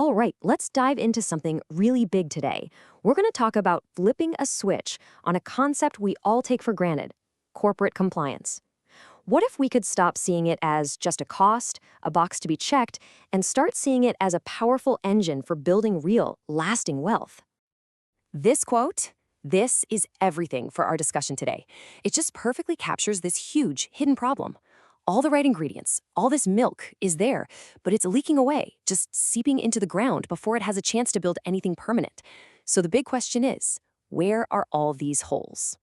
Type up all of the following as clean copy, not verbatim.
All right, let's dive into something really big today. We're going to talk about flipping a switch on a concept we all take for granted: corporate compliance. What if we could stop seeing it as just a cost, a box to be checked, and start seeing it as a powerful engine for building real, lasting wealth? This quote, this is everything for our discussion today. It just perfectly captures this huge hidden problem. All the right ingredients, all this milk is there, but it's leaking away, just seeping into the ground before it has a chance to build anything permanent. So the big question is, where are all these holes?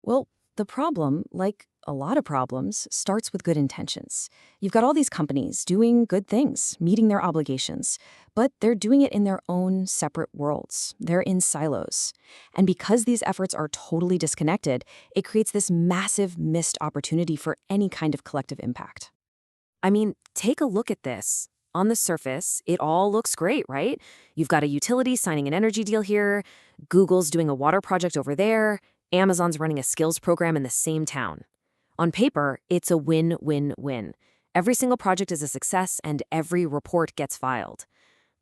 Well, the problem, like a lot of problems, starts with good intentions. You've got all these companies doing good things, meeting their obligations, but they're doing it in their own separate worlds. They're in silos. And because these efforts are totally disconnected, it creates this massive missed opportunity for any kind of collective impact. I mean, take a look at this. On the surface, it all looks great, right? You've got a utility signing an energy deal here, Google's doing a water project over there, Amazon's running a skills program in the same town. On paper, it's a win-win-win. Every single project is a success and every report gets filed.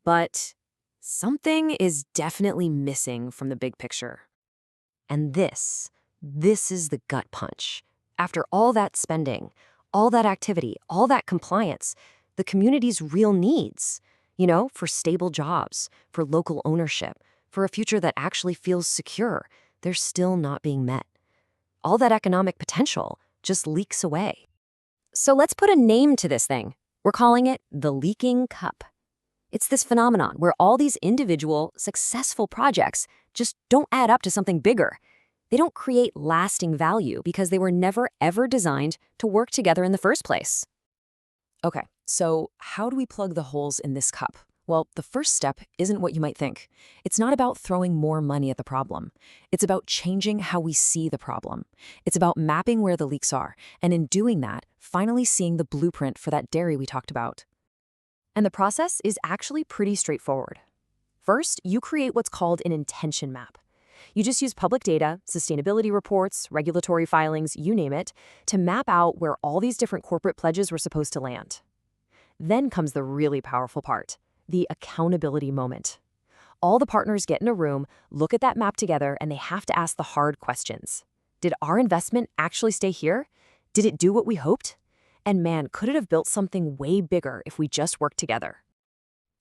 But something is definitely missing from the big picture. And this is the gut punch. After all that spending, all that activity, all that compliance, the community's real needs, for stable jobs, for local ownership, for a future that actually feels secure, they're still not being met. All that economic potential just leaks away. So let's put a name to this thing. We're calling it the leaking cup. It's this phenomenon where all these individual, successful projects just don't add up to something bigger. They don't create lasting value because they were never, ever designed to work together in the first place. Okay, so how do we plug the holes in this cup? Well, the first step isn't what you might think. It's not about throwing more money at the problem. It's about changing how we see the problem. It's about mapping where the leaks are, and in doing that, finally seeing the blueprint for that dairy we talked about. And the process is actually pretty straightforward. First, you create what's called an intention map. You just use public data, sustainability reports, regulatory filings, you name it, to map out where all these different corporate pledges were supposed to land. Then comes the really powerful part: the accountability moment. All the partners get in a room, look at that map together, and they have to ask the hard questions. Did our investment actually stay here? Did it do what we hoped? And man, could it have built something way bigger if we just worked together?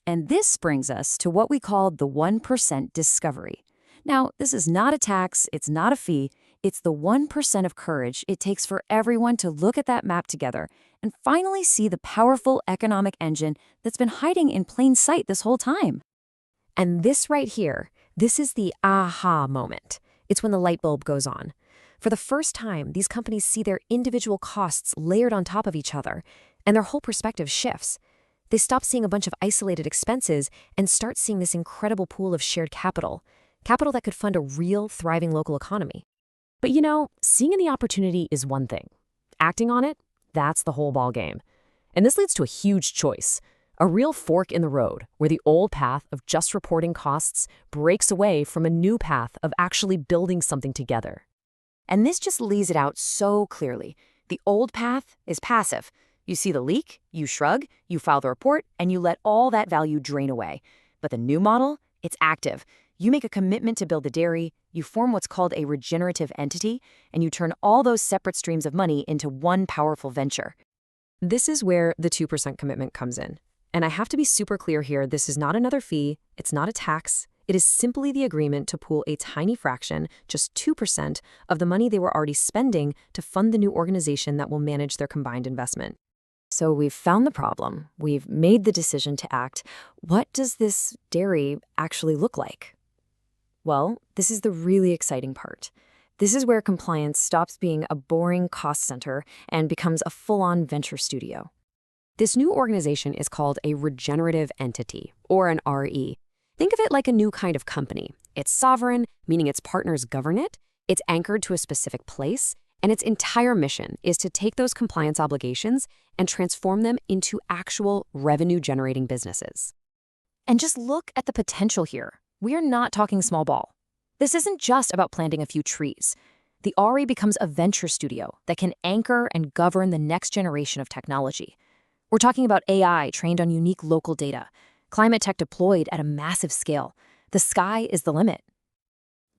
And this brings us to what we call the 1% discovery. Now, this is not a tax, it's not a fee, it's the 1% of courage it takes for everyone to look at that map together and finally see the powerful economic engine that's been hiding in plain sight this whole time. And this right here, this is the aha moment. It's when the light bulb goes on. For the first time, these companies see their individual costs layered on top of each other, and their whole perspective shifts. They stop seeing a bunch of isolated expenses and start seeing this incredible pool of shared capital that could fund a real, thriving local economy. But seeing the opportunity is one thing. Acting on it, that's the whole ballgame. And this leads to a huge choice, a real fork in the road, where the old path of just reporting costs breaks away from a new path of actually building something together. And this just lays it out so clearly. The old path is passive. You see the leak, you shrug, you file the report, and you let all that value drain away. But the new model, it's active. You make a commitment to build the dairy, you form what's called a regenerative entity, and you turn all those separate streams of money into one powerful venture. This is where the 2% commitment comes in. And I have to be super clear here, this is not another fee, it's not a tax. It is simply the agreement to pool a tiny fraction, just 2%, of the money they were already spending to fund the new organization that will manage their combined investment. So we've found the problem, we've made the decision to act. What does this dairy actually look like? Well, this is the really exciting part. This is where compliance stops being a boring cost center and becomes a full-on venture studio. This new organization is called a regenerative entity, or an RE. Think of it like a new kind of company. It's sovereign, meaning its partners govern it, it's anchored to a specific place, and its entire mission is to take those compliance obligations and transform them into actual revenue-generating businesses. And just look at the potential here. We are not talking small ball. This isn't just about planting a few trees. The RE becomes a venture studio that can anchor and govern the next generation of technology. We're talking about AI trained on unique local data, Climate tech deployed at a massive scale. The sky is the limit.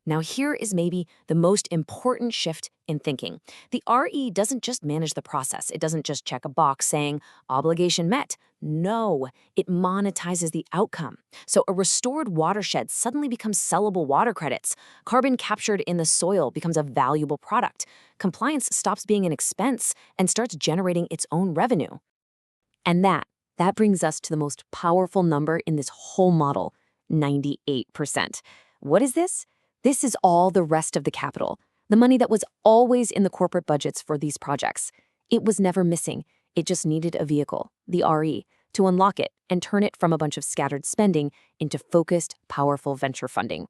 Now, here is maybe the most important shift in thinking. The RE doesn't just manage the process. It doesn't just check a box saying, obligation met. No, it monetizes the outcome. So a restored watershed suddenly becomes sellable water credits. Carbon captured in the soil becomes a valuable product. Compliance stops being an expense and starts generating its own revenue. And that brings us to the most powerful number in this whole model, 98%. What is this? This is all the rest of the capital, the money that was always in the corporate budgets for these projects. It was never missing. It just needed a vehicle, the RE, to unlock it and turn it from a bunch of scattered spending into focused, powerful venture funding.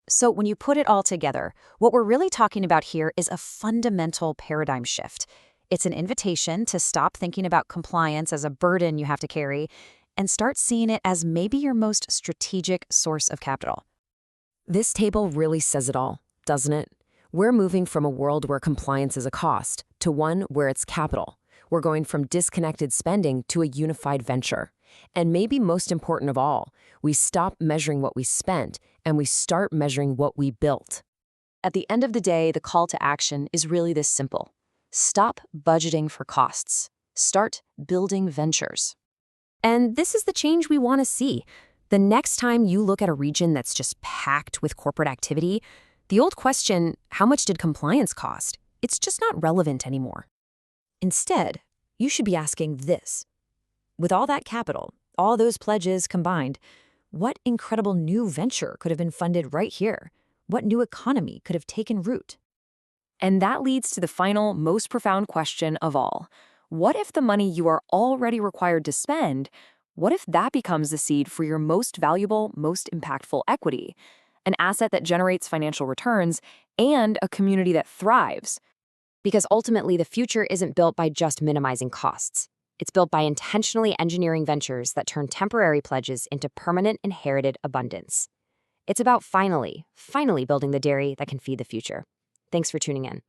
So when you put it all together, what we're really talking about here is a fundamental paradigm shift. It's an invitation to stop thinking about compliance as a burden you have to carry and start seeing it as maybe your most strategic source of capital. This table really says it all, doesn't it? We're moving from a world where compliance is a cost to one where it's capital. We're going from disconnected spending to a unified venture. And maybe most important of all, we stop measuring what we spent and we start measuring what we built. At the end of the day, the call to action is really this simple. Stop budgeting for costs. Start building ventures. And this is the change we want to see. The next time you look at a region that's just packed with corporate activity, the old question, how much did compliance cost? It's just not relevant anymore. Instead, you should be asking this. With all that capital, all those pledges combined, what incredible new venture could have been funded right here? What new economy could have taken root? And that leads to the final, most profound question of all. What if the money you are already required to spend, what if that becomes the seed for your most valuable, most impactful equity? An asset that generates financial returns and a community that thrives. Because ultimately, the future isn't built by just minimizing costs. It's built by intentionally engineering ventures that turn temporary pledges into permanent inherited abundance. It's about finally building the dairy that can feed the future. Thanks for tuning in.